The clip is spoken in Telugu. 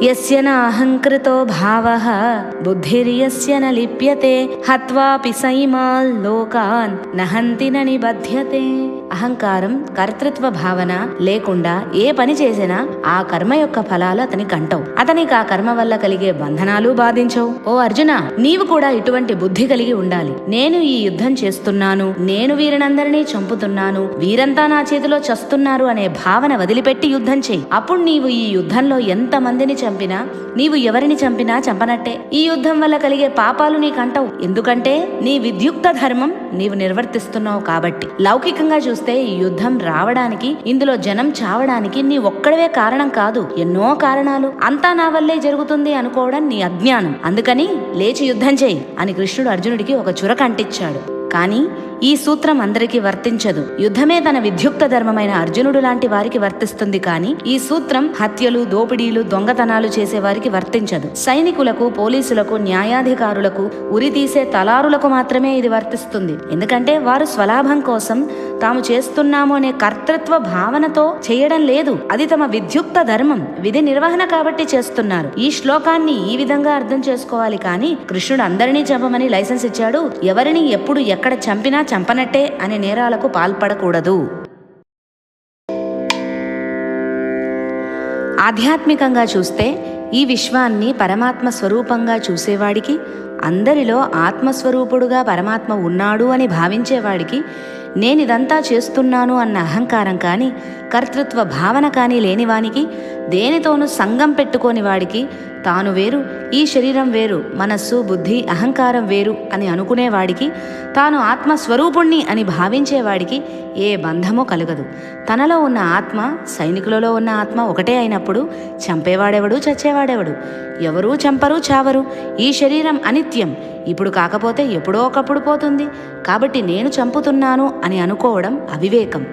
యస్య న అహంకృతో భావః బుద్ధిర్యస్య న లిప్యతే హత్వాపి సైమాల్ లోకాన్ నహంతి న నిబధ్యతే. అహంకారం, కర్తృత్వ భావన లేకుండా ఏ పని చేసినా ఆ కర్మ యొక్క ఫలాలు అతనికి అంటవు. అతనికి ఆ కర్మ వల్ల కలిగే బంధనాలు బాధించవు. ఓ అర్జున, నీవు కూడా ఇటువంటి బుద్ధి కలిగి ఉండాలి. నేను ఈ యుద్ధం చేస్తున్నాను, నేను వీరినందరినీ చంపుతున్నాను, వీరంతా నా చేతిలో చస్తున్నారు అనే భావన వదిలిపెట్టి యుద్ధం చేయి. అప్పుడు నీవు ఈ యుద్ధంలో ఎంత మందిని చంపినా, నీవు ఎవరిని చంపినా చంపనట్టే. ఈ యుద్ధం వల్ల కలిగే పాపాలు నీకంటవు. ఎందుకంటే నీ విద్యుక్త ధర్మం నీవు నిర్వర్తిస్తున్నావు కాబట్టి. లౌకికంగా చూస్తే ఈ యుద్ధం రావడానికి, ఇందులో జనం చావడానికి నీ ఒక్కడవే కారణం కాదు, ఎన్నో కారణాలు. అంతా నా వల్లే జరుగుతుంది అనుకోవడం నీ అజ్ఞానం. అందుకని లేచి యుద్ధం చేయి అని కృష్ణుడు అర్జునుడికి ఒక చురక అంటించాడు. కానీ ఈ సూత్రం అందరికీ వర్తించదు. యుద్ధమే తన విద్యుక్త ధర్మమైన అర్జునుడు లాంటి వారికి వర్తిస్తుంది. కానీ ఈ సూత్రం హత్యలు, దోపిడీలు, దొంగతనాలు చేసే వారికి వర్తించదు. సైనికులకు, పోలీసులకు, న్యాయాధికారులకు, ఉరితీసే తలారులకు మాత్రమే ఇది వర్తిస్తుంది. ఎందుకంటే వారు స్వలాభం కోసం తాము చేస్తున్నాము అనే కర్తృత్వ భావనతో చేయడం లేదు. అది తమ విద్యుక్త ధర్మం, విధి నిర్వహణ కాబట్టి చేస్తున్నారు. ఈ శ్లోకాన్ని ఈ విధంగా అర్థం చేసుకోవాలి. కానీ కృష్ణుడు అందరినీ చంపమని లైసెన్స్ ఇచ్చాడు. ఎవరిని ఎప్పుడు ఎక్కడ చంపినా చంపనట్టే అనే నేరాలకు పాల్పడకూడదు. ఆధ్యాత్మికంగా చూస్తే ఈ విశ్వాన్ని పరమాత్మ స్వరూపంగా చూసేవాడికి, అందరిలో ఆత్మస్వరూపుడుగా పరమాత్మ ఉన్నాడు అని భావించేవాడికి, నేనిదంతా చేస్తున్నాను అన్న అహంకారం కానీ, కర్తృత్వ భావన కానీ లేనివానికి, దేనితోనూ సంగం పెట్టుకోని వాడికి, తాను వేరు, ఈ శరీరం వేరు, మనస్సు, బుద్ధి, అహంకారం వేరు అని అనుకునేవాడికి, తాను ఆత్మస్వరూపుణ్ణి అని భావించేవాడికి ఏ బంధమూ కలగదు. తనలో ఉన్న ఆత్మ, సైనికులలో ఉన్న ఆత్మ ఒకటే అయినప్పుడు చంపేవాడెవడు, చచ్చేవాడెవడు? ఎవరూ చంపరు, చావరు. ఈ శరీరం అనిత్యం, ఇప్పుడు కాకపోతే ఎప్పుడో ఒకప్పుడు పోతుంది. కాబట్టి నేను చంపుతున్నాను అని అనుకోవడం అవివేకం.